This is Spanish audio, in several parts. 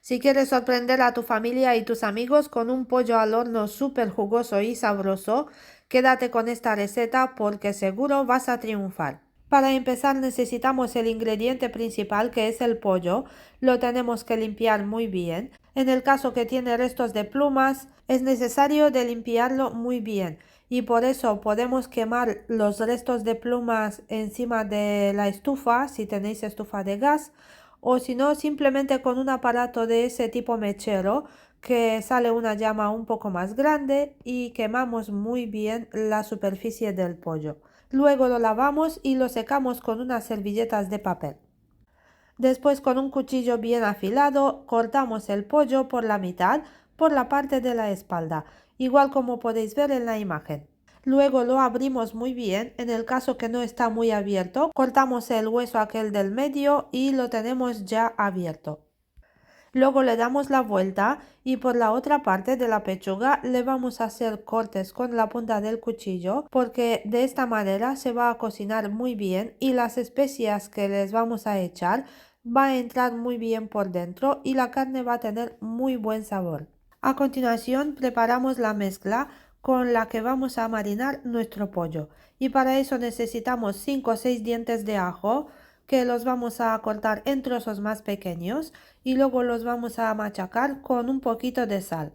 Si quieres sorprender a tu familia y tus amigos con un pollo al horno súper jugoso y sabroso, quédate con esta receta porque seguro vas a triunfar. Para empezar necesitamos el ingrediente principal que es el pollo. Lo tenemos que limpiar muy bien. En el caso que tiene restos de plumas, es necesario de limpiarlo muy bien y por eso podemos quemar los restos de plumas encima de la estufa si tenéis estufa de gas o si no simplemente con un aparato de ese tipo mechero que sale una llama un poco más grande y quemamos muy bien la superficie del pollo. Luego lo lavamos y lo secamos con unas servilletas de papel. Después con un cuchillo bien afilado cortamos el pollo por la mitad por la parte de la espalda, igual como podéis ver en la imagen. Luego lo abrimos muy bien, en el caso que no está muy abierto, cortamos el hueso aquel del medio y lo tenemos ya abierto. Luego le damos la vuelta y por la otra parte de la pechuga le vamos a hacer cortes con la punta del cuchillo porque de esta manera se va a cocinar muy bien y las especias que les vamos a echar va a entrar muy bien por dentro y la carne va a tener muy buen sabor. A continuación preparamos la mezcla con la que vamos a marinar nuestro pollo y para eso necesitamos 5 o 6 dientes de ajo que los vamos a cortar en trozos más pequeños y luego los vamos a machacar con un poquito de sal.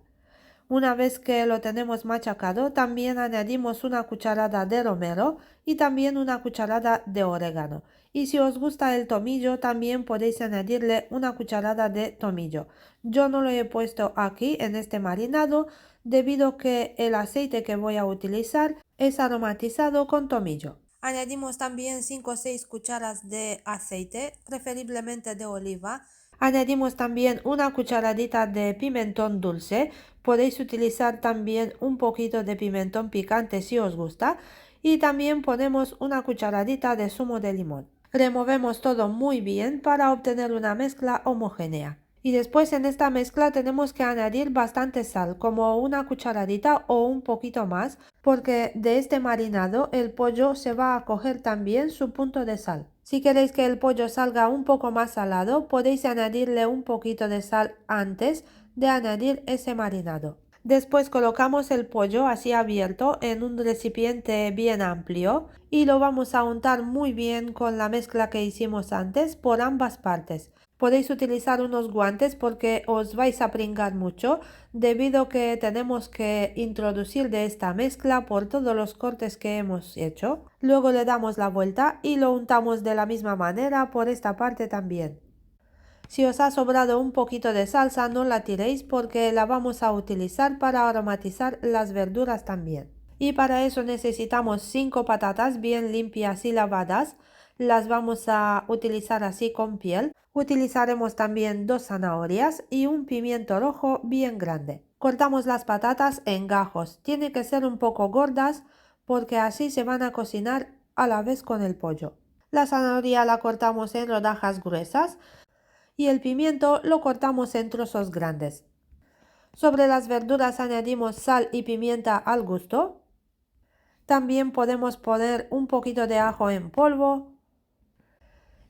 Una vez que lo tenemos machacado, también añadimos una cucharada de romero y también una cucharada de orégano. Y si os gusta el tomillo, también podéis añadirle una cucharada de tomillo. Yo no lo he puesto aquí en este marinado debido que el aceite que voy a utilizar es aromatizado con tomillo. Añadimos también 5 o 6 cucharas de aceite, preferiblemente de oliva. Añadimos también una cucharadita de pimentón dulce. Podéis utilizar también un poquito de pimentón picante si os gusta. Y también ponemos una cucharadita de zumo de limón. Removemos todo muy bien para obtener una mezcla homogénea. Y después en esta mezcla tenemos que añadir bastante sal, como una cucharadita o un poquito más, porque de este marinado el pollo se va a coger también su punto de sal. Si queréis que el pollo salga un poco más salado, podéis añadirle un poquito de sal antes de añadir ese marinado. Después colocamos el pollo así abierto en un recipiente bien amplio y lo vamos a untar muy bien con la mezcla que hicimos antes por ambas partes. Podéis utilizar unos guantes porque os vais a pringar mucho debido que tenemos que introducir de esta mezcla por todos los cortes que hemos hecho. Luego le damos la vuelta y lo untamos de la misma manera por esta parte también. Si os ha sobrado un poquito de salsa, no la tiréis porque la vamos a utilizar para aromatizar las verduras también. Y para eso necesitamos 5 patatas bien limpias y lavadas. Las vamos a utilizar así con piel. Utilizaremos también 2 zanahorias y un pimiento rojo bien grande. Cortamos las patatas en gajos. Tiene que ser un poco gordas porque así se van a cocinar a la vez con el pollo. La zanahoria la cortamos en rodajas gruesas y el pimiento lo cortamos en trozos grandes. Sobre las verduras añadimos sal y pimienta al gusto. También podemos poner un poquito de ajo en polvo.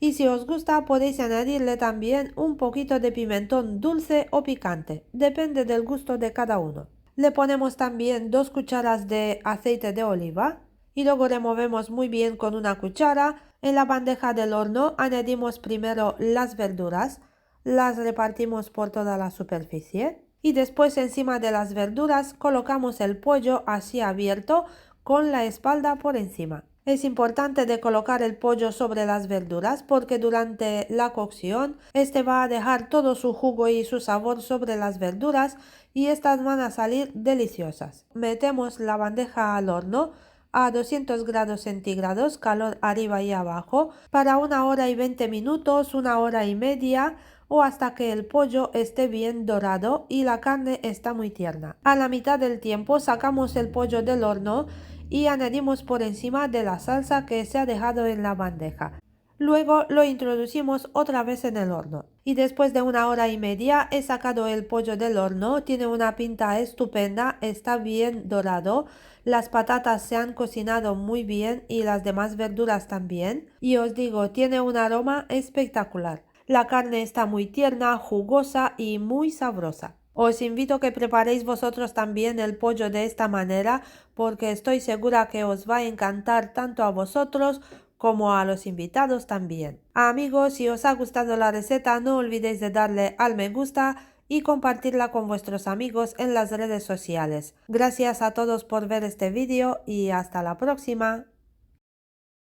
Y si os gusta podéis añadirle también un poquito de pimentón dulce o picante. Depende del gusto de cada uno. Le ponemos también 2 cucharas de aceite de oliva. Y luego removemos muy bien con una cuchara. En la bandeja del horno añadimos primero las verduras. Las repartimos por toda la superficie. Y después encima de las verduras colocamos el pollo así abierto con la espalda por encima. Es importante de colocar el pollo sobre las verduras porque durante la cocción este va a dejar todo su jugo y su sabor sobre las verduras y estas van a salir deliciosas. Metemos la bandeja al horno a 200 grados centígrados, calor arriba y abajo, para 1 hora y 20 minutos, 1 hora y media o hasta que el pollo esté bien dorado y la carne está muy tierna. A la mitad del tiempo sacamos el pollo del horno y añadimos por encima de la salsa que se ha dejado en la bandeja. Luego lo introducimos otra vez en el horno. Y después de 1 hora y media he sacado el pollo del horno. Tiene una pinta estupenda, está bien dorado. Las patatas se han cocinado muy bien y las demás verduras también. Y os digo, tiene un aroma espectacular. La carne está muy tierna, jugosa y muy sabrosa. Os invito a que preparéis vosotros también el pollo de esta manera porque estoy segura que os va a encantar tanto a vosotros como a los invitados también. Amigos, si os ha gustado la receta no olvidéis de darle al me gusta y compartirla con vuestros amigos en las redes sociales. Gracias a todos por ver este vídeo y hasta la próxima.